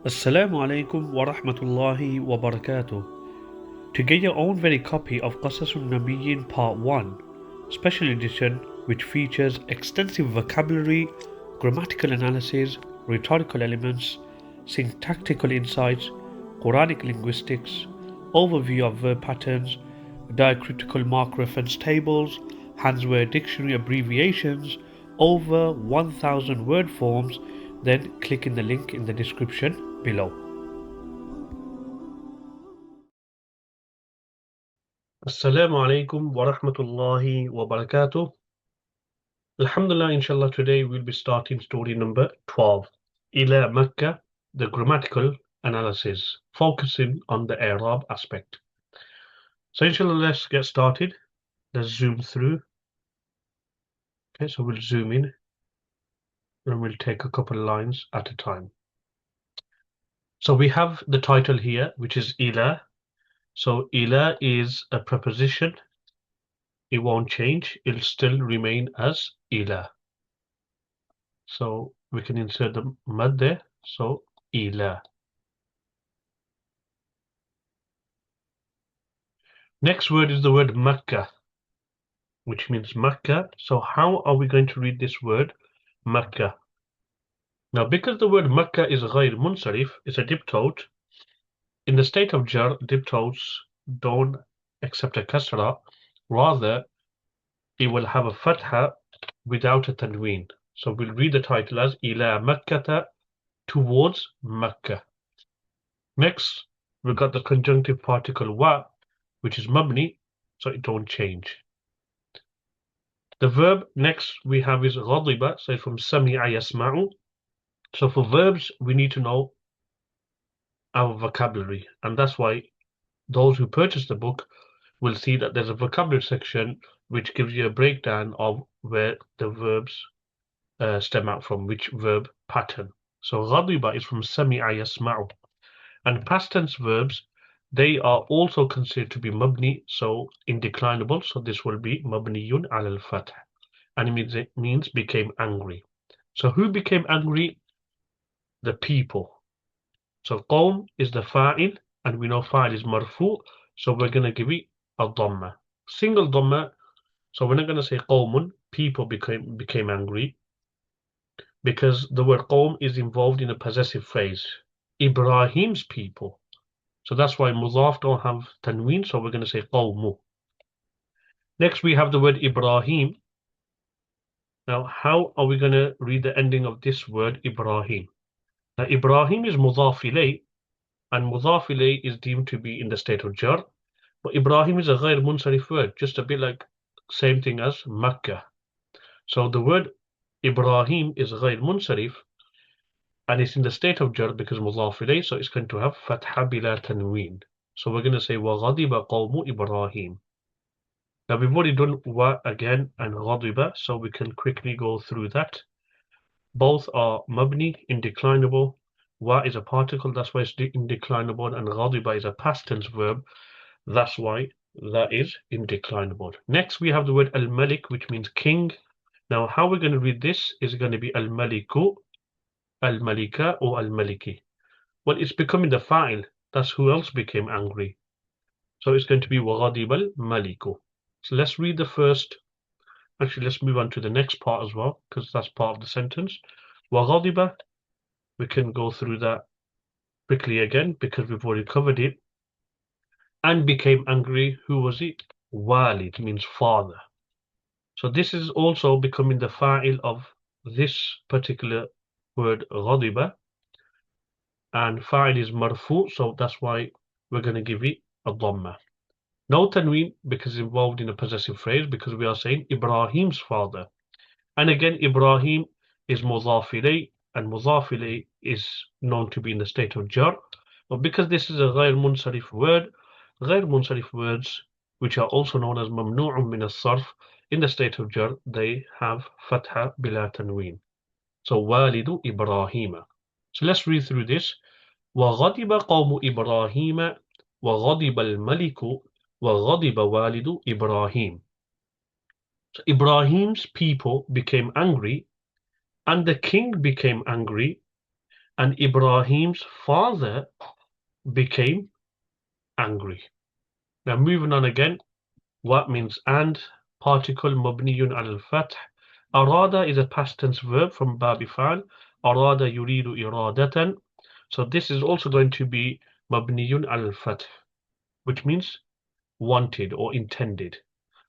Assalamu alaikum wa rahmatullahi wa barakatuh. To get your own very copy of Qasas Al-Nabiyīn Part 1, special edition which features extensive vocabulary, grammatical analysis, rhetorical elements, syntactical insights, Quranic linguistics, overview of verb patterns, diacritical mark reference tables, Hansware dictionary abbreviations, over 1000 word forms, then click in the link in the description below. Assalamu alaikum wa rahmatullahi wa barakatuh. Alhamdulillah, inshallah, today we'll be starting story number 12. Ila Makkah, the grammatical analysis, focusing on the Arab aspect. So inshallah, let's get started. Let's zoom through. Okay, so we'll zoom in and we'll take a couple of lines at a time. So we have the title here, which is Ila. So Ila is a preposition. It won't change. It'll still remain as Ila. So we can insert the mad there. So Ila. Next word is the word Makkah, which means Makkah. So how are we going to read this word Makkah? Now, because the word Makkah is غير منصرف, it's a diptote. In the state of jar, diptotes don't accept a kasra. Rather, it will have a fatha without a tanween. So we'll read the title as Ila Makkata, towards Makkah. Next, we've got the conjunctive particle wa, which is mabni, so it don't change. The verb next we have is ghadiba, so from sami'a yasma'u. So for verbs, we need to know our vocabulary, and that's why those who purchase the book will see that there's a vocabulary section which gives you a breakdown of where the verbs stem out from, which verb pattern. So ghadiba is from sami'a yasma'u. And past tense verbs, they are also considered to be mabni, so indeclinable. So this will be mabniyun ala al-fath, and it means became angry. So who became angry? The people. So qawm is the fa'il, and we know fa'il is marfu, so we're going to give it a dhamma. Single dhamma, so we're not going to say qawmun, people became angry, because the word qawm is involved in a possessive phrase. Ibrahim's people. So that's why mudhaf don't have tanween, so we're going to say qawmu. Next we have the word Ibrahim. Now how are we going to read the ending of this word Ibrahim? Now Ibrahim is mudhaf ilay, and mudhaf ilay is deemed to be in the state of jar, but Ibrahim is a ghayr munsarif word, just a bit like same thing as Makkah. So the word Ibrahim is ghayr munsarif, and it's in the state of jar because mudhaf ilay, so it's going to have fatha bila tanween. So we're going to say وَغَضِبَ قَوْمُ Ibrahim. Now we've already done wa again and ghadiba, so we can quickly go through that. Both are mabni, indeclinable. Wa is a particle, that's why it's indeclinable, and ghadiba is a past tense verb, that's why that is indeclinable. Next we have the word al-malik, which means king. Now how we're going to read this is going to be al-maliku, al-malika, or al-maliki. Well, it's becoming the fa'il. That's who else became angry. So it's going to be وَغَضِبَ الْمَلِكُ. So let's read the first. Actually, let's move on to the next part as well, because that's part of the sentence. وَغَضِبَ, we can go through that quickly again, because we've already covered it. And became angry, who was it? Walid means father. So this is also becoming the fa'il of this particular word, غَضِبَ. And fa'il is marfu, so that's why we're going to give it a dhamma. No tanween because it's involved in a possessive phrase, because we are saying Ibrahim's father. And again, Ibrahim is mudhaf ilay, and mudhaf ilay is known to be in the state of jar. But because this is a ghayr munsarif word, ghayr munsarif words, which are also known as mamnu'un min as-sarf, in the state of jar, they have fatha bila tanween. So walidu Ibrahima. So let's read through this. وَغَضِبَ قَوْمُ إِبْرَاهِيمَ وَغَضِبَ الْمَلِكُ وَغَضِبَ وَالِدُ Ibrahim. So Ibrahim's people became angry, and the king became angry, and Ibrahim's father became angry. Now moving on again, what means and? Particle mabniyun al-fath. Arada is a past tense verb from babi fa'al. Arada yuridu iradatan. So this is also going to be mabniyun al-fath, which means wanted or intended.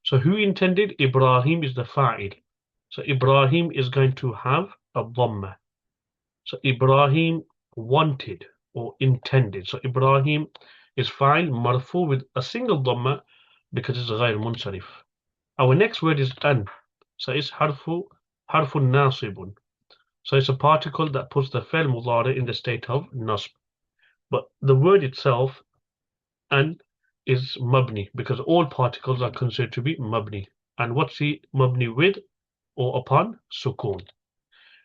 So who intended? Ibrahim is the fa'il. So Ibrahim is going to have a dhamma. So Ibrahim wanted or intended. So Ibrahim is fa'il marfu with a single dhamma because it's غير munsarif. Our next word is an. So it's harfun nasibun. So it's a particle that puts the fi'l mudari in the state of nasb. But the word itself, an, is mabni because all particles are considered to be mabni. And what's he mabni with or upon? Sukun.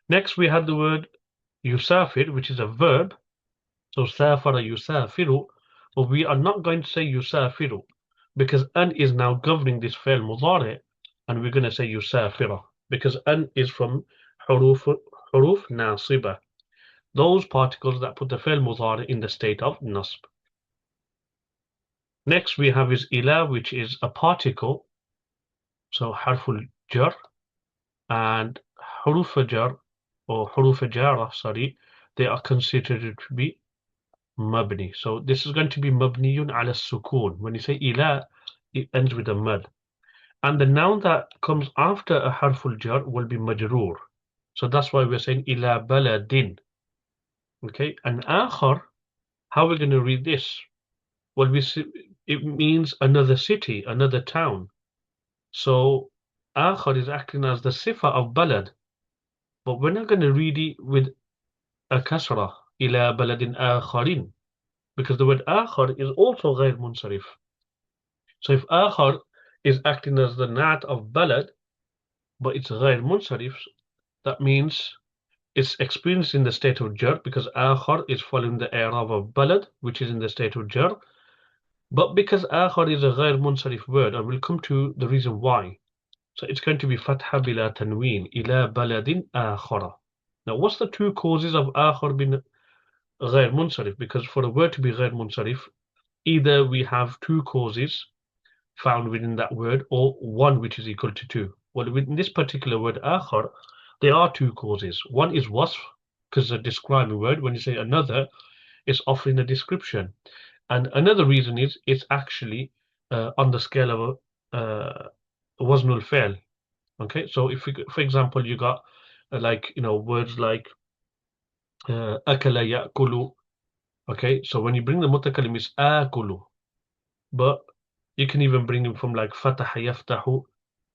Next we have the word yusafir, which is a verb. So safara yusafiru, but we are not going to say yusafiru because an is now governing this fi'l mudari, and we're going to say yusafira because an is from huruf nasiba, those particles that put the fi'l mudari in the state of nasb. Next we have is ila, which is a particle, so harful jar, and huruf jar or huruf jara, sorry, they are considered to be mabni. So this is going to be mabniyun ala sukun. When you say ila, it ends with a mad. And the noun that comes after a harful jar will be majroor. So that's why we're saying ila baladin. Okay, and akhar, how are we going to read this? Well, it means another city, another town. So akhar is acting as the sifa of balad, but we're not going to read it with a kasra, ila baladin akharin, because the word akhar is also غير munsarif. So if akhar is acting as the nat of balad, but it's غير munsarif, that means it's experienced in the state of jar because akhar is following the i'rab of balad, which is in the state of jar. But because akhar is a غير munsarif word, and we'll come to the reason why. So it's going to be fatha bila tanween, ila baladin akhara. Now what's the two causes of akhar being غير munsarif? Because for a word to be غير munsarif, either we have two causes found within that word or one which is equal to two. Well, within this particular word akhar, there are two causes. One is wasf, because it's a describing word. When you say another, it's offering a description. And another reason is it's actually on the scale of waznul fail. Okay, so if we, for example, you got words like akala ya'kulu. Okay, so when you bring the mutakallim, it's akulu. But you can even bring him from like fataha yaftahu,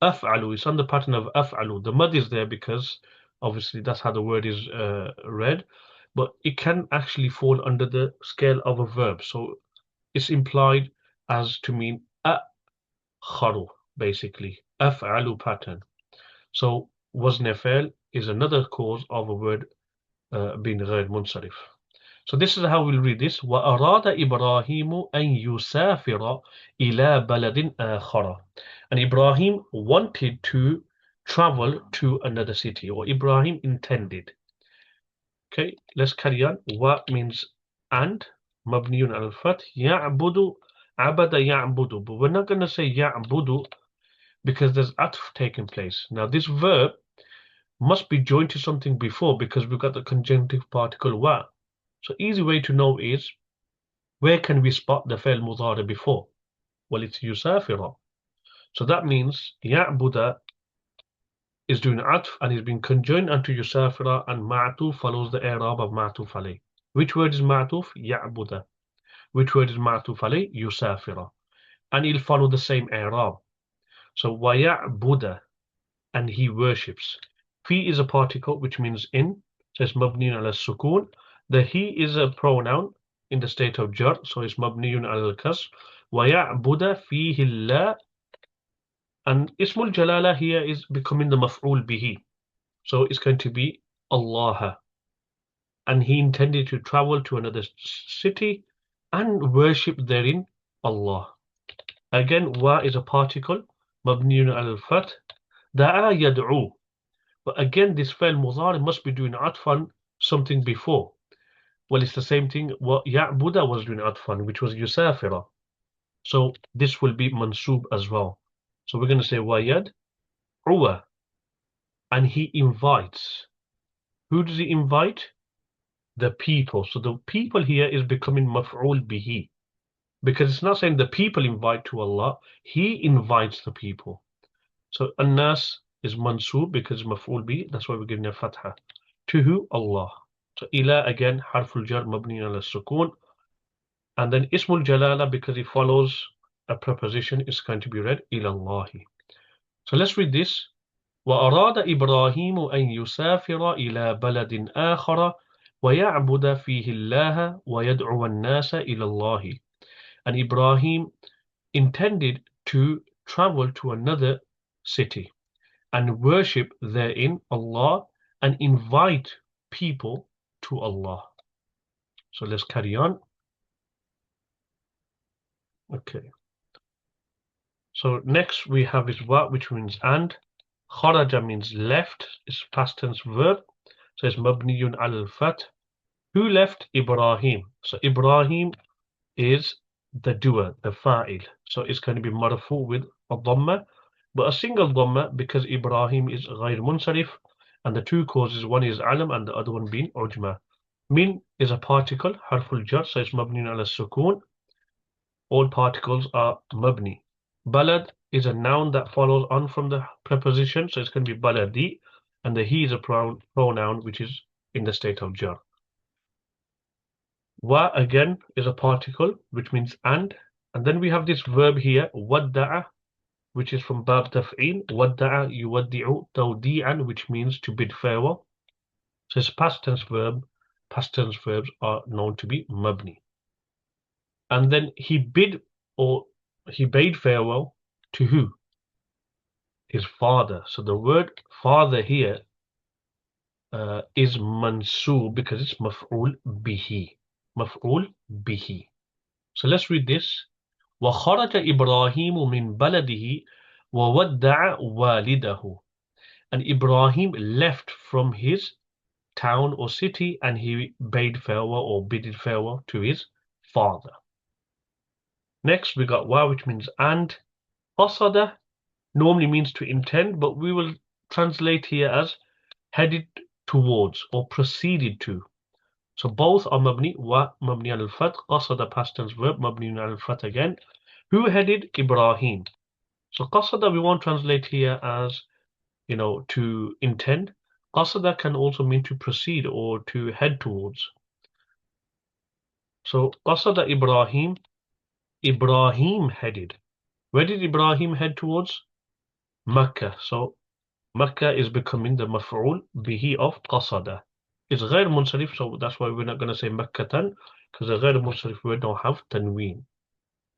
af'alu. It's on the pattern of af'alu. The mud is there because obviously that's how the word is read, but it can actually fall under the scale of a verb. So it's implied as to mean akharu, basically af'alu pattern. So wazn fa'il is another cause of a word being غير munsarif. So this is how we'll read this. وَأَرَادَ إِبْرَاهِيمُ أَن يُسَافِرَ إِلَى بَلَدٍ آخَرَ. And Ibrahim wanted to travel to another city, or Ibrahim intended. Okay, let's carry on. What means and? مبني على الفتح. يعبد عبد يعبد. But we're not going to say يعبد because there's atf taking place. Now this verb must be joined to something before because we've got the conjunctive particle wa. So easy way to know is, where can we spot the fi'l mudari before? Well, it's yusafira. So that means ya'buda is doing atf and is being conjoined onto yusafira, and ma'tuf follows the i'rab of ma'tuf alayh. Which word is ma'tuf? Ya'buda. Which word is ma'tuf alayh? Yusafira. And he'll follow the same i'rab. So wa ya'buda, and he worships. Fi is a particle which means in, so it's mabni ala sukun. The he is a pronoun in the state of jar, so it's mabniyun al-kasr. وَيَعْبُدَ فِيهِ اللَّهِ. And ismul jalala here is becoming the maf'ul bihi. So it's going to be Allah. And he intended to travel to another city and worship therein Allah. Again, wa is a particle, mabniyun al-fath. Da'a yad'u. But again, this fi'l mudhari must be doing atfan something before. Well, it's the same thing. What Ya'buda was doing atfan, which was yusafira. So this will be mansub as well. So we're going to say wayad uwa, and he invites. Who does he invite? The people. So the people here is becoming maf'ul bihi, because it's not saying the people invite to Allah, he invites the people. So an-nas is mansub because it's maf'ul bihi, that's why we're giving a fatha. To who? Allah. So ila again, harful jar mabni ala sukun, and then ismul jalala because it follows a preposition is going to be read ila Allahi. So let's read this. وأراد إبراهيم أن يسافر إلى بلد آخر ويعبد فيه الله ويدعو الناس إلى الله. And Ibrahim intended to travel to another city and worship therein Allah and invite people to Allah. So let's carry on. Okay. So next we have is wa, which means and. Kharaja means left, is past tense verb. So it's mabniyun al-fath. Who left? Ibrahim. So Ibrahim is the doer, the fa'il. So it's going to be marfu with a dhamma, but a single dhamma because Ibrahim is ghayr munsarif, and the two causes, one is alam and the other one being ujma. Min is a particle, harful jar, so it's mabni ala sukun. All particles are mabni. Balad is a noun that follows on from the preposition, so it's going to be baladi, and the he is a pronoun which is in the state of jar. Wa again is a particle which means and then we have this verb here, wadda'a, which is from bab taf'il, wadda'a yuwaddi'u tawdi'an, which means to bid farewell. So it's past tense verb. Past tense verbs are known to be mabni. And then he bid or he bade farewell to who? His father. So the word father here is mansub because it's maf'ul bihi. Maf'ul bihi. So let's read this. وَخَرَجَ إِبْرَاهِيمُ مِنْ بَلَدِهِ وَوَدَّعَ وَالِدَهُ. And Ibrahim left from his town or city and he bade farewell or bidded farewell to his father. Next we got wa, which means and. Qasada normally means to intend, but we will translate here as headed towards or proceeded to. So both are mabni, wa mabni al-fath, qasada past tense verb, mabni al-fath again. Who headed? Ibrahim. So qasada we won't translate here as, to intend. Qasada can also mean to proceed or to head towards. So qasada Ibrahim, Ibrahim headed. Where did Ibrahim head towards? Makkah. So Makkah is becoming the maf'ul bihi of qasada. It's غير munsarif, so that's why we're not going to say Makkatan, because the غير munsarif word don't have tanween.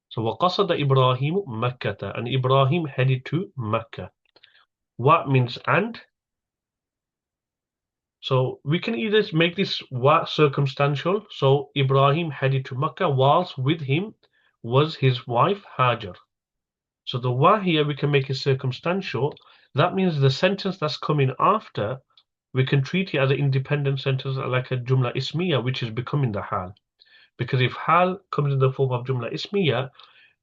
So وَقَصَدَ إِبْرَاهِيمُ مَكَّةَ, and Ibrahim headed to Makkah. What means and? So we can either make this wa circumstantial, so Ibrahim headed to Makkah whilst with him was his wife Hajar. So the wa here we can make it circumstantial. That means the sentence that's coming after, we can treat it as an independent sentence like a jumla ismiya, which is becoming the hal. Because if hal comes in the form of jumla ismiya,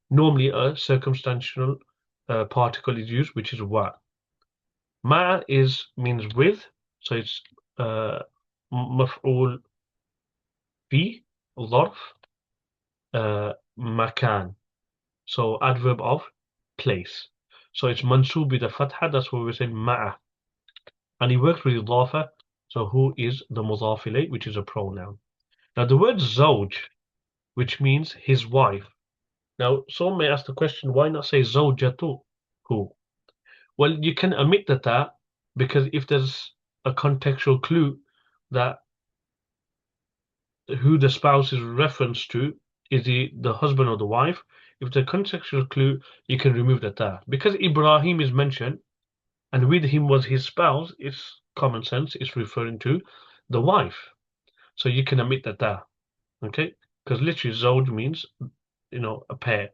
normally a circumstantial particle is used, which is wa. Ma means with, so it's maf'ul bi, dharf, makan, so adverb of place. So it's mansub with the fatha, that's what we're saying ma'a. And he works with idafa, so who is the mudhaf ilayh, which is a pronoun. Now the word zawj, which means his wife. Now some may ask the question, why not say zawjatu, who? Well, you can omit the ta, because if there's a contextual clue that who the spouse is referenced to, is the husband or the wife, if the contextual clue, you can remove the ta. Because Ibrahim is mentioned, and with him was his spouse, it's common sense, it's referring to the wife. So you can omit the ta, okay? Because literally zawj means, a pair,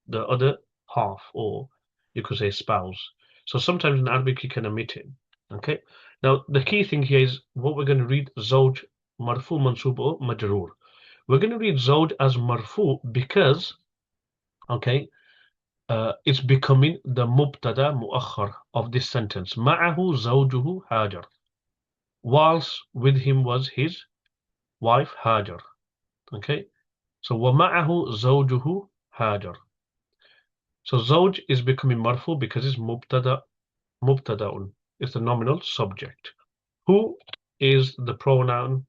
the other half, or you could say spouse. So sometimes in Arabic you can omit it, okay? Now the key thing here is what we're going to read, zawj marfu, mansub or majroor. We're going to read zawj as marfu because, okay, it's becoming the mubtada muakhar of this sentence. Ma'ahu zawjuhu Hajar. Whilst with him was his wife Hajar. Okay, so wa ma'ahu zawjuhu Hajar. So zawj is becoming marfu because it's mubtada'un. It's the nominal subject. Who is the pronoun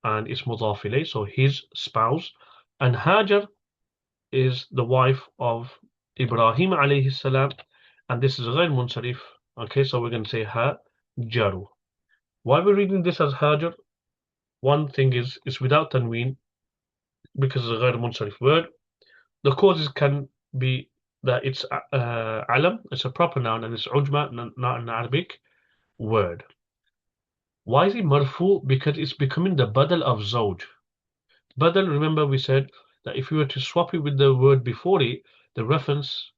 and it's mudaf ilayh, so his spouse. And Hajar is the wife of Ibrahim alayhi salam, and this is ghayr munsarif. Okay, so we're going to say Hajaru. Why we're reading this as Hajar? One thing is it's without tanween because it's a ghayr munsarif word. The causes can be that it's alam, it's a proper noun, and it's ujma, not an Arabic word. Why is it marfu? Because it's becoming the badal of zawj. Badal, remember we said that if you were to swap it with the word before it, the reference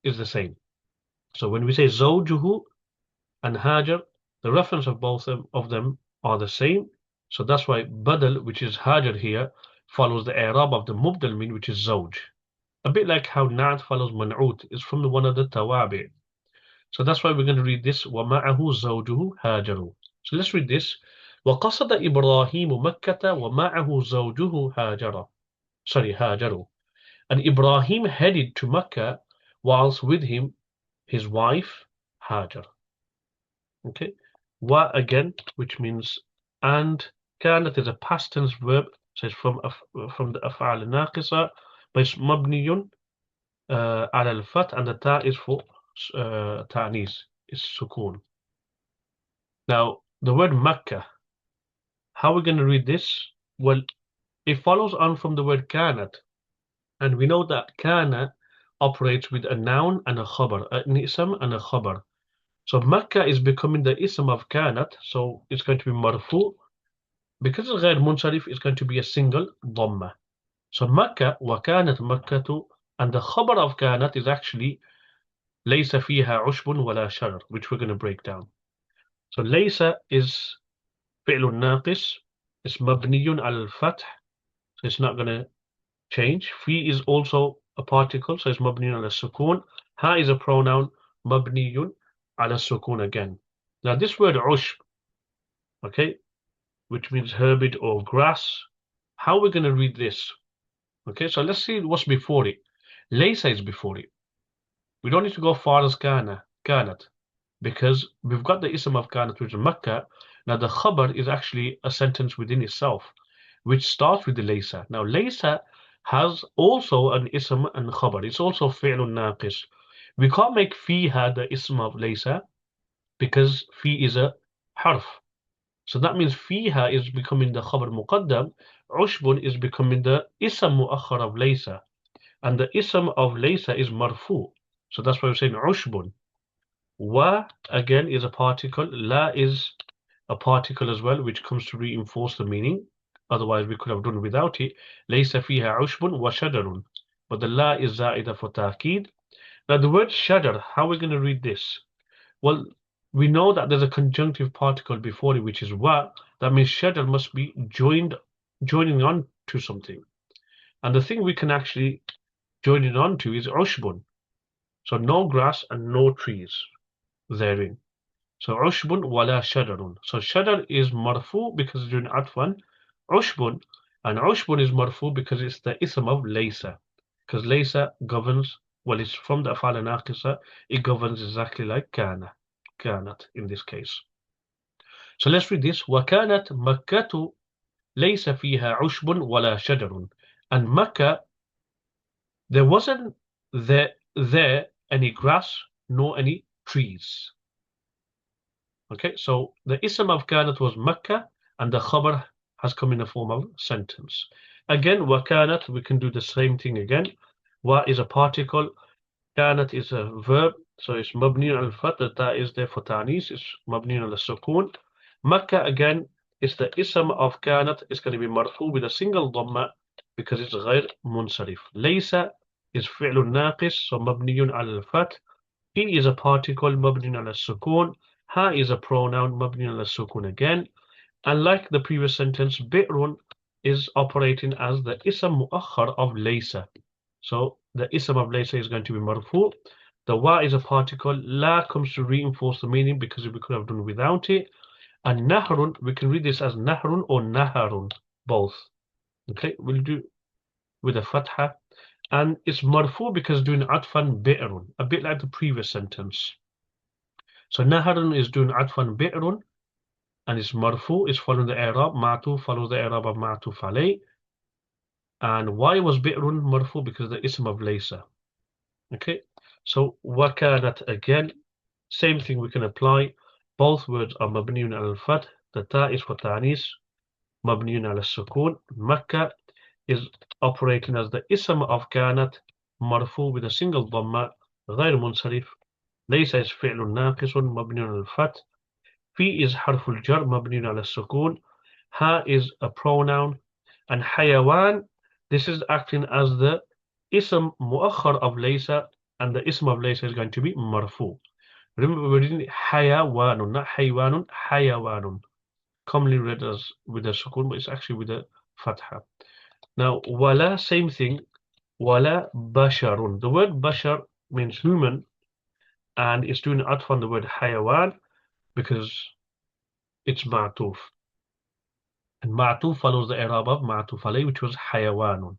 is the same. So when we say zawjuhu and Hajar, the reference of both of them are the same. So that's why badal, which is Hajar here, follows the i'rab of the mubdal min, which is zawj. A bit like how na'at follows man'ut, is from the one of the tawabi. So that's why we're going to read this وَمَعَهُ زَوْجُهُ هَاجَرُ. So let's read this. وَقَصَدَ إِبْرَاهِيمُ مَكَّةَ وَمَعَهُ زَوْجُهُ هَاجَرُ. And Ibrahim headed to Mecca whilst with him his wife Hajar. Okay. Wa again, which means and. كانت is a past tense verb, so it's from the أفعال الناقصة, but it's مبني على الفتح, and the ta is for ta'nis, is sukun. Now, the word Makkah, how are we going to read this? Well, it follows on from the word kanat, and we know that kana operates with a noun and a khabar, an ism and a khabar. So Makkah is becoming the ism of kanat, so it's going to be marfu. Because it's غير munsarif, it's going to be a single dhamma. So Makkah wa kanat makkatu, and the khabar of kanat is actually ليس فيها عشب ولا شجر, which we're going to break down. So ليس is فعل ناقص, it's مبني على الفتح, so it's not going to change. في is also a particle, so it's مبني على السكون. ها is a pronoun, مبني على السكون again. Now this word عشب, okay, which means herbage or grass, how we're going to read this? Okay, so let's see what's before it. ليس is before it. We don't need to go far as kanat, because we've got the ism of kanat, which is Makkah. Now the khabar is actually a sentence within itself, which starts with the laysa. Now laysa has also an ism and khabar. It's also fi'lun naqis. We can't make fiha the ism of laysa because fi is a harf. So that means fiha is becoming the khabar muqaddam. Ushbun is becoming the ism muakhar of laysa. And the ism of laysa is marfu. So that's why we're saying ushbun. Wa again is a particle. La is a particle as well, which comes to reinforce the meaning. Otherwise, we could have done without it. Laysa fiha ushbun wa shajarun. But the la is za'ida for ta'keed. Now the word shajar, how are we going to read this? Well, we know that there's a conjunctive particle before it, which is wa. That means shajar must be joining on to something. And the thing we can actually join it on to is ushbun. So no grass and no trees therein. So ushbun wala shajarun. So shajar is marfu because it's doing atfan. Ushbun, and ushbun is marfu because it's the ism of laysa. Because laysa governs, well, it's from the afal naqisa, it governs exactly like kanat in this case. So let's read this. وَكَانَتْ مَكَّةُ لَيْسَ فِيهَا عُشْبٌ وَلَا شَجَرٌ. And Makkah, there wasn't there any grass nor any trees. Okay, so the ism of kanat was Makkah, and the khabar has come in the form of sentence. Again, wa kanat, we can do the same thing again. Wa is a particle, kanat is a verb, so it's mabni al-fath, the ta is there for ta'nis, it's mabni al-sukun. Makkah again is the ism of kanat, it's going to be marfu with a single dhamma because it's ghayr munsarif. Laysa is fi'lun naqis, so mabni al-fath. He is a particle, mabni al-sukun. Ha is a pronoun, mabni ala sukun again. Unlike the previous sentence, bi'run is operating as the ism mu'akhar of laysa. So the ism of laysa is going to be marfu. The wa is a particle. La comes to reinforce the meaning because we could have done without it. And nahrun, we can read this as nahrun or naharun, both. Okay, we'll do with a fatha. And it's marfu because doing atfan bi'run, a bit like the previous sentence. So naharun is doing atfan bi'run, and it's marfu, is following the i'rab. Ma'tuf follows the i'rab of ma'tuf alayh. And why was bi'run marfu? Because the ism of laysa. Okay, so wakanat again, same thing we can apply. Both words are mabniun al-fath. The ta is for ta'nis, mabniun al-sukun. Makkah is operating as the ism of kanat, marfu with a single dhamma, غير منصرف. ليس is فعل ناقص مبني على الفتح. في is حرف الجر مبني على السكون. Ha is a pronoun. And حيوان, this is acting as the ism muakhar of laysa, and the ism of laysa is going to be marfu. Remember, we're reading حيوان, not حيوان, حيوان. Commonly read as with a sukun, but it's actually with a fatha. Now, wala, same thing. Wala basharun. The word bashar means human, and it's doing atf on the word hayawan because it's ma'tuf. And ma'tuf follows the i'rab of ma'tuf alayh, which was hayawanun.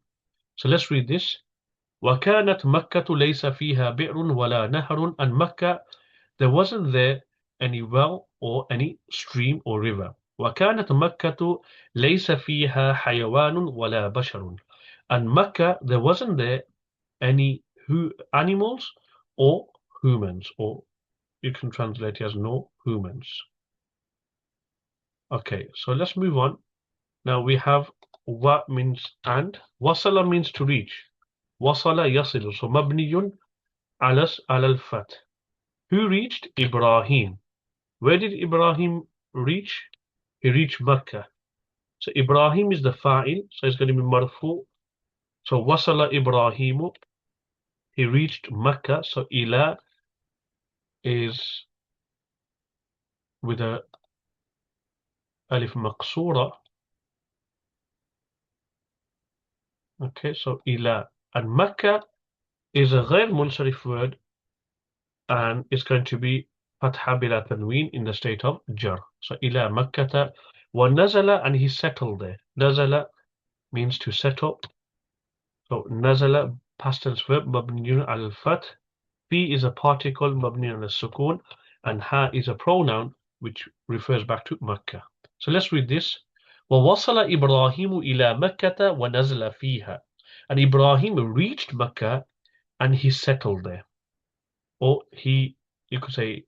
So let's read this. وَكَانَتْ مَكَّةُ لَيْسَ فِيهَا بِئْرٌ وَلَا نَهْرٌ. And Makkah, there wasn't there any well or any stream or river. وَكَانَتْ مَكَّةُ لَيْسَ فِيهَا حَيَوَانٌ وَلَا بَشَرٌ. And Makkah, there wasn't there any animals or humans, or you can translate it as no humans. Okay, so let's move on. Now we have wa means and. Wasala means to reach. Wasala yasilu. So mabniyun alas alal fat. Who reached? Ibrahim. Where did Ibrahim reach? He reached Makkah. So Ibrahim is the fa'il, so it's going to be marfu. So wasala Ibrahimu. He reached Makkah. So ila is with a alif maqsura. Okay, so ila. And Makkah is a غير منصرف word, and it's going to be fatha bila tanween in the state of jar. So ila Makkata wa nazala, and he settled there. Nazala means to settle. So nazala, past tense verb, mabniyun al-fath. Fi is a particle, mabni al-sukun, and ha is a pronoun which refers back to Makkah. So let's read this. وَوَصَلَ إِبْرَاهِيمُ إِلَى مَكَّةَ وَنَزَلَ فِيهَا. And Ibrahim reached Makkah and he settled there. Or he, you could say,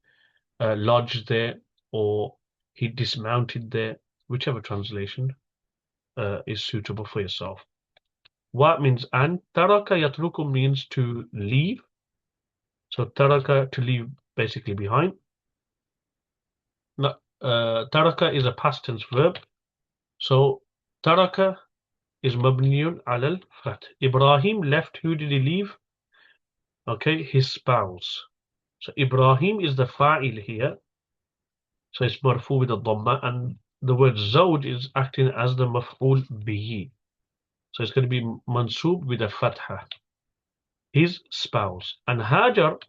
lodged there, or he dismounted there, whichever translation is suitable for yourself. Wa means and. Taraka yatruku means to leave. So taraka, to leave basically behind. Taraka is a past tense verb. So taraka is mabniyun alal fath. Ibrahim left. Who did he leave? Okay, his spouse. So Ibrahim is the fa'il here. So it's marfu with a dhamma, and the word zawj is acting as the maf'ul bihi. So it's going to be mansub with a fatha. His spouse. And Hajar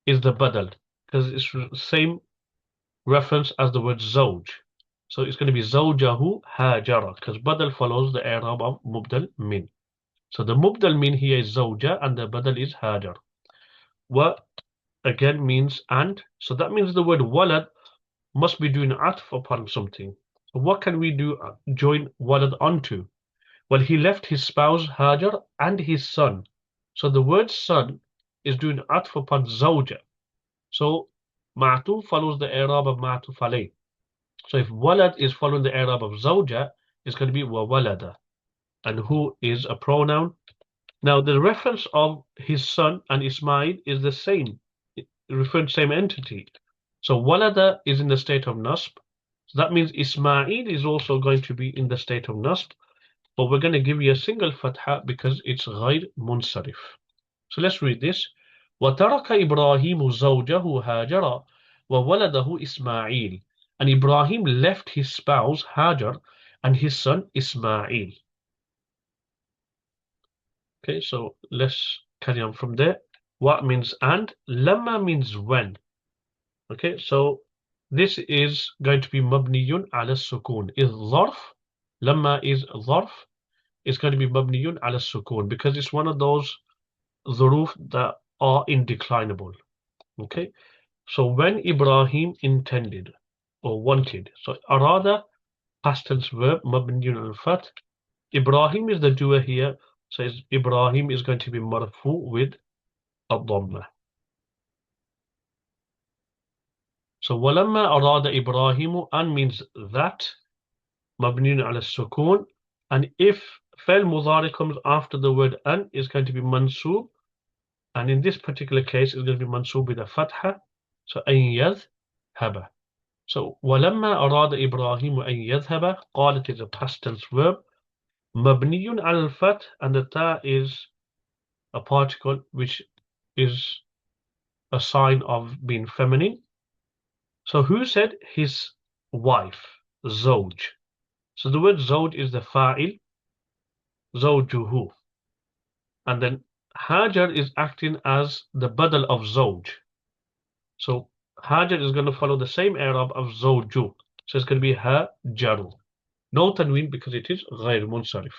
is the badal, because it's the same reference as the word zawj. So it's going to be zawjahu hajara, because badal follows the i'rab of mubdal min. So the mubdal min here is zawja, and the badal is hajar. Wa again means and. So that means the word walad must be doing atf upon something. So what can we do? Join walad onto? Well, he left his spouse Hajar and his son. So the word son is doing atf upon zawja. So ma'tuf follows the i'rab of ma'tuf alayh. So if walad is following the i'rab of zawja, it's going to be wa walada. And who is a pronoun. Now the reference of his son and Ismail is the same, referring to the same entity. So walada is in the state of nasb. So that means Ismail is also going to be in the state of nasb. But we're going to give you a single fatha because it's غير منصرف. So let's read this. وَتَرَكَ إِبْرَاهِيمُ زَوْجَهُ هَاجَرَ وَوَلَدَهُ إِسْمَاعِيل. And Ibrahim left his spouse Hajar and his son Ismail. Okay, so let's carry on from there. What means and? Lamma means when. Okay, so this is going to be mabniyun ala sukun. Is zarf. Lamma is zarf. It's going to be mabniyun ala sukun because it's one of those dhuruf that are indeclinable. Okay, so when Ibrahim intended or wanted, so arada, past tense verb, mabniyun al-fath. Ibrahim is the doer here, so Ibrahim is going to be marfu with a dhamma. So walamma arada Ibrahimu, an means that, mabniyun ala sukun, and if fa'il mudari comes after the word an, is going to be mansub, and in this particular case it's going to be mansub with a fatha, so an yadhhaba. So walamma arada Ibrahimu an yadhhaba, qalat is a past tense verb, mabniyun al fath, and the ta is a particle which is a sign of being feminine. So who said? His wife, zawj. So the word zawj is the fa'il, zawjuhu. And then Hajar is acting as the badal of zawj. So Hajar is going to follow the same i'rab of zawju. So it's going to be hajaru. No tanween because it is غير munsarif.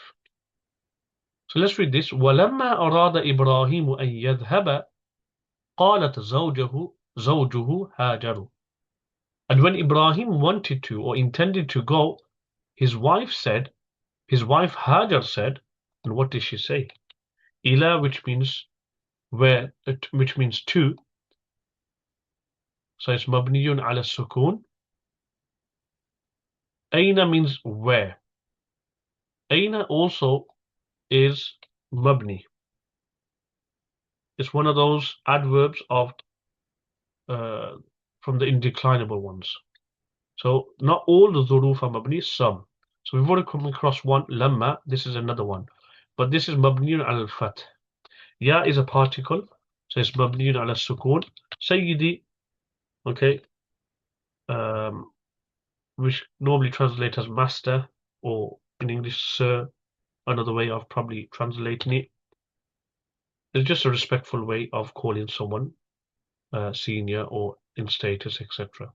So let's read this. وَلَمَّا أَرَادَ إِبْرَاهِيمُ أَن يَذْهَبَ قَالَتْ زَوْجُهُ هَاجَرُ. And when Ibrahim wanted to or intended to go, his wife Hajar said, and what did she say? Ila, which means where, which means to. So it's mabniyun ala sukun. Aina means where. Aina also is mabni. It's one of those adverbs of from the indeclinable ones. So not all the dhuruf are mabni, some. So we've already come across one, lamma, this is another one. But this is mabniyun al-fath. Ya is a particle, so it's mabniyun ala sukun. Sayyidi, okay, which normally translates as master, or in English, sir, another way of probably translating it. It's just a respectful way of calling someone senior or in status, etc.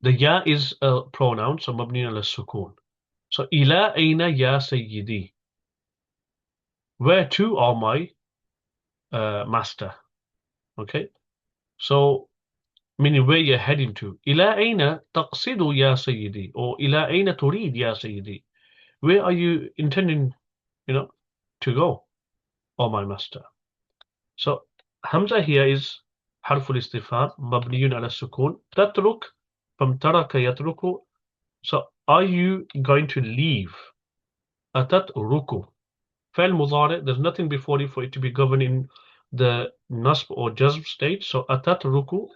The ya is a pronoun, so mabni ala sukun. So ila aina ya sayyidi. Where to are my master? Okay, so meaning where you're heading to. Ila aina taqsidu ya sayyidi, or ila aina turid ya sayyidi. Where are you intending, to go, oh my master? So Hamza here is harful istifham, mabniyun ala sukun. Tatruk, from taraka yatruku. So are you going to leave? Atatruku. Fa'il mudari, there's nothing before it for it to be governed in the nasb or jazm state. So atatruku,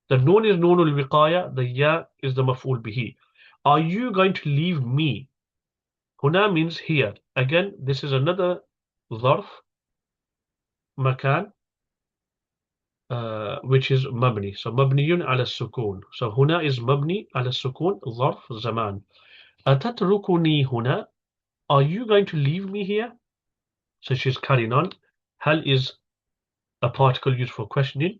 the noon is noonul wiqaya, the ya is the maf'ul bihi. Are you going to leave me? Huna means here. Again, this is another zarf, makan, which is mabni. So mabniyun ala sukun. So huna is mabni ala sukun, zarf zaman. Atatrukuni huna. Are you going to leave me here? So she's carrying on. Hal is a particle used for questioning.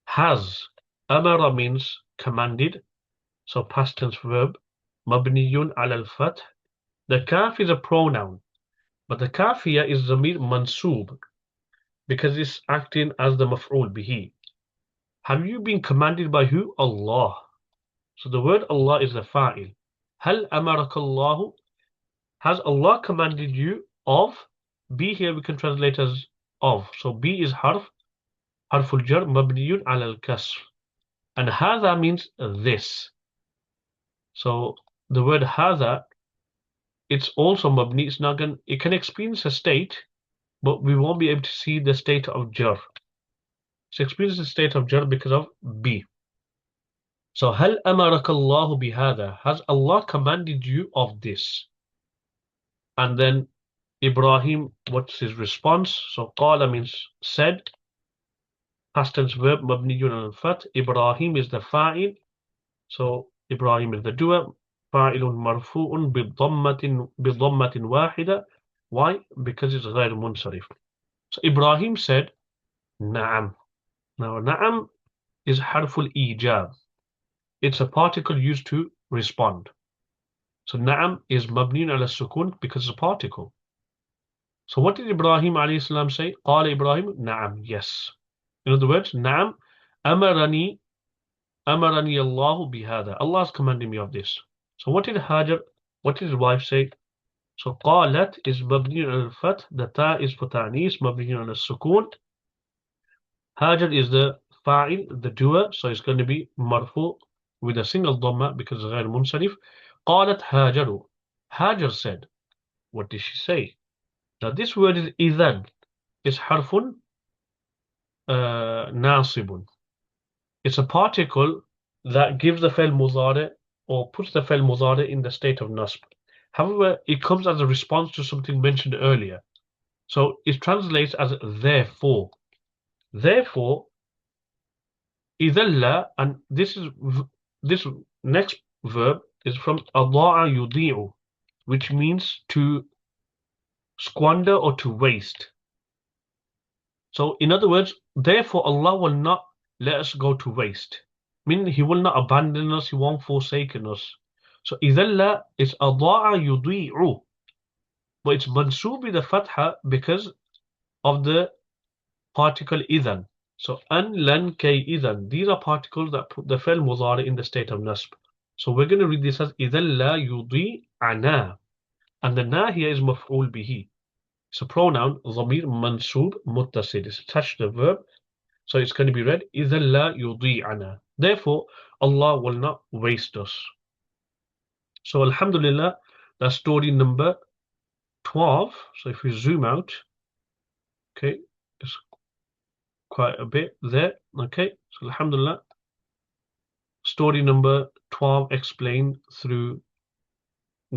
Has. Amara means commanded. So past tense verb. Mabniyun ala al-fath. The kaf is a pronoun. But the kaf here is zamir mansub, because it's acting as the maf'ul bihi. Have you been commanded by who? Allah. So the word Allah is the fa'il. Hal amarakallahu. Has Allah commanded you of? B here we can translate as of. So B is harful jar, mabniyun ala al-kasr. And hadha means this. So the word hadha, it's also mabni. It's not going. It can experience a state, but we won't be able to see the state of jar. So experience the state of jar because of B. So hal amarakallahu bihada. Has Allah commanded you of this? And then Ibrahim, what's his response? So qala means said. Past tense verb mabniyun al-fath. Ibrahim is the fa'il. So Ibrahim is the doer. فاعل مرفوع بضمة واحدة. Why? Because it's غير منصرف. So Ibrahim said نعم. Now نعم is حرف الإيجاب. It's a particle used to respond. So نعم is مبني على السكون because it's a particle. So what did Ibrahim alayhi salam say? قال Ibrahim نعم, yes. In other words, نعم أمرني الله بهذا. Allah has commanded me of this. So what did his wife say? So قالت is مبني على الفتح. The ta is for ta'nis, مبني على السكون. Hajar is the fa'il, the doer, so it's going to be marfu with a single dhamma because it's غير منصرف. قالت هاجر. Hajar said. What did she say? Now this word is إذن. It's حرف ناصب. It's a particle that gives the fi'l mudari or puts the fi'l mudari in the state of nasb. However, it comes as a response to something mentioned earlier. So it translates as therefore. Therefore, idalla, and this next verb is from adaa yudi'u, which means to squander or to waste. So in other words, therefore Allah will not let us go to waste. Meaning He will not abandon us, He won't forsaken us. So idalla is adaa yudi'u, but it's mansub with the fatha because of the particle idhan. So an, lan, kay, idhan. These are particles that put the fi'l mudari in the state of nasb. So we're going to read this as idalla yudi'ana. And the na here is maf'ul bihi. It's a pronoun, dhamir, mansub, muttasil. It's attached to the verb. So it's going to be read idalla yudi'ana. Therefore, Allah will not waste us. So alhamdulillah, that's story number 12. So if we zoom out, okay, it's quite a bit there. Okay, so alhamdulillah, story number 12 explained through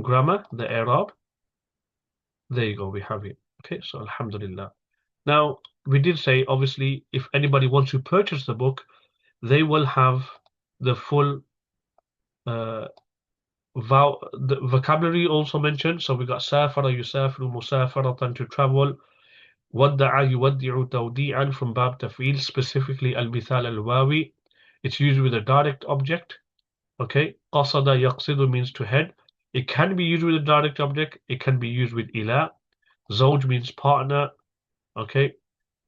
grammar, the Arab. There you go, we have it. Okay, so alhamdulillah. Now, we did say, obviously, if anybody wants to purchase the book, they will have the full the vocabulary also mentioned. So we got safara, yusafiru, musafaratan, to travel. Wadda'a yuwaddi'u tawdi'an, from bab taf'il, specifically al-mithal al-wawi. It's used with a direct object. Okay, qasada yaqsidu means to head. It can be used with a direct object. It can be used with ila. Zawj means partner. Okay,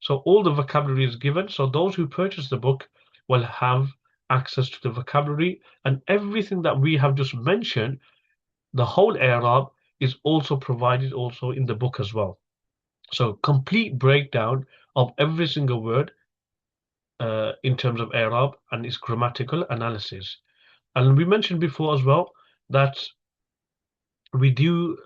so all the vocabulary is given. So those who purchase the book will have access to the vocabulary, and everything that we have just mentioned, the whole Arab is also provided also in the book as well. So complete breakdown of every single word in terms of Arab and its grammatical analysis. And we mentioned before as well that we do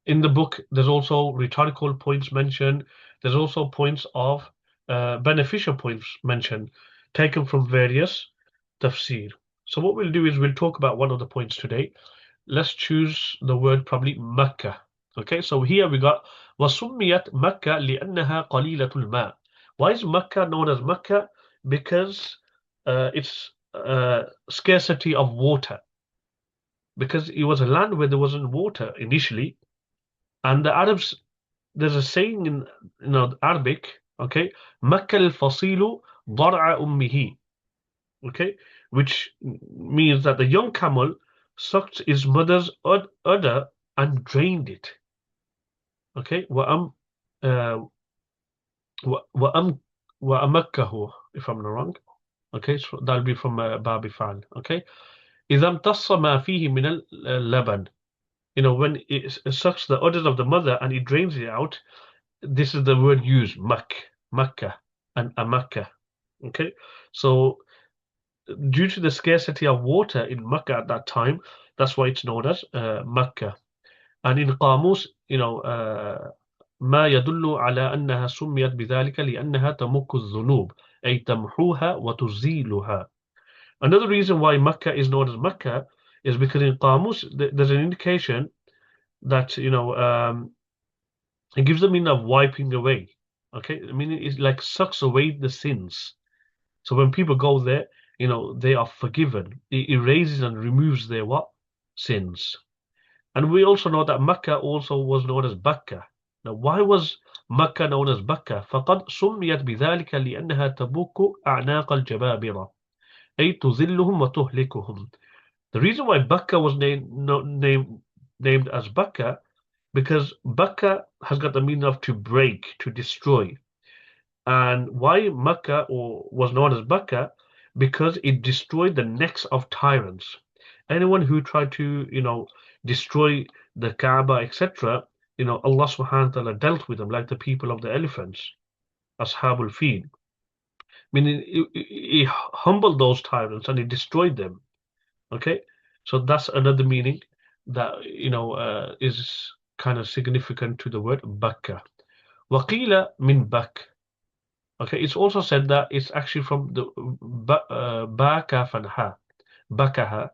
in the book, there's also rhetorical points mentioned. There's also points of beneficial points mentioned, taken from various tafsir. So what we'll do is we'll talk about one of the points today. Let's choose the word probably Makkah. Okay, so here we got وَسُمِّيَتْ مَكَّةَ لِأَنَّهَا قَلِيلَةُ الْمَاءِ. Why is Makkah known as Makkah? Because it's scarcity of water. Because it was a land where there wasn't water initially. And the Arabs, there's a saying in Arabic, okay, Makkah al-fasilu dar'a ummihi, okay, which means that the young camel sucked his mother's udder and drained it. Okay, وأمكه, if I'm not wrong. Okay, so that'll be from Babi Fal. Okay, إذا امتص ما فيه من اللبن. When it sucks the udders of the mother and it drains it out, this is the word used, Makkah, and Amakkah. Okay, so due to the scarcity of water in Makkah at that time, that's why it's known as Makkah. And in Qamus, ما يدل على أنها سميت بذلك لأنها تمك الذنوب أي تمحوها وتزيلها. Another reason why Makkah is known as Makkah is because in Qamus there's an indication that it gives the meaning of wiping away. Okay, I mean it like sucks away the sins. So when people go there, they are forgiven. It erases and removes their what? Sins. And we also know that Makkah also was known as Bakka. Now, why was Makkah known as Bakka? فقد سميت بذلك لأنها تبوك أعناق الجبابرة أي تذلهم وتهلكهم. The reason why Bakka was named as Bakka, because Bakka has got the meaning of to break, to destroy. And why Makkah was known as Bakka? Because it destroyed the necks of tyrants. Anyone who tried to, destroy the Kaaba, etc., Allah subhanahu wa ta'ala dealt with them like the people of the elephants, Ashabul Fil. Meaning, he humbled those tyrants and he destroyed them. Okay? So that's another meaning that, is kind of significant to the word Bakka. Waqila min Bak. Okay, it's also said that it's actually from the bakafanha, bakaha.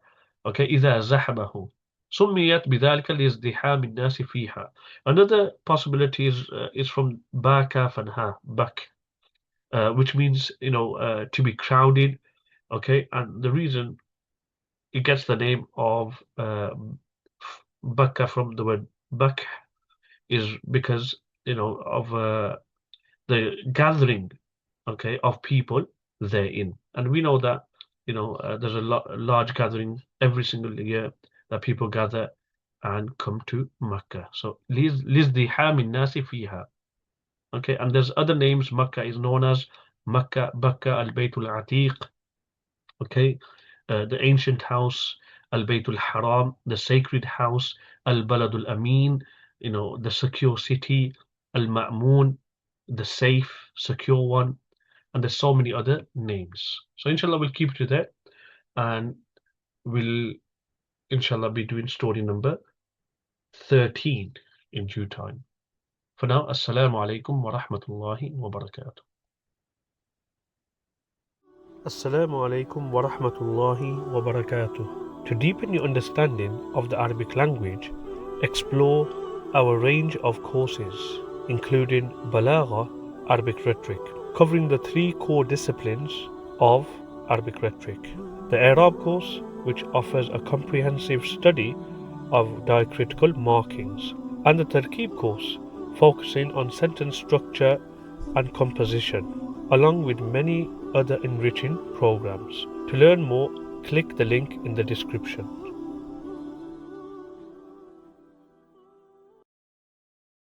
Okay, إذا زحمه سميت بذلك لازدحام الناس فيها. Another possibility is from bakafanha, bak, which means to be crowded. Okay, and the reason it gets the name of baka from the word bak is because of the gathering, okay, of people therein. And we know that there's a large gathering every single year that people gather and come to Makkah. So لِازْدِحَامِ النَّاسِ فِيهَا. Okay, and there's other names. Makkah is known as Makkah, Bakka, Al-Bayt Al-Atiq. Okay, the ancient house, Al-Bayt Al-Haram, the sacred house, Al-Balad Al-Amin, the secure city, Al-Ma'mun, the safe, secure one, and there's so many other names. So inshallah we'll keep it to that, and we'll inshallah be doing story number 13 in due time. For now, assalamu alaikum wa rahmatullahi wa barakatuh. Assalamu alaikum wa rahmatullahi wa barakatuh. To deepen your understanding of the Arabic language, explore our range of courses, including Balagha, Arabic Rhetoric, covering the 3 core disciplines of Arabic Rhetoric. The Arab course, which offers a comprehensive study of diacritical markings. And the Tarkib course, focusing on sentence structure and composition, along with many other enriching programs. To learn more, click the link in the description.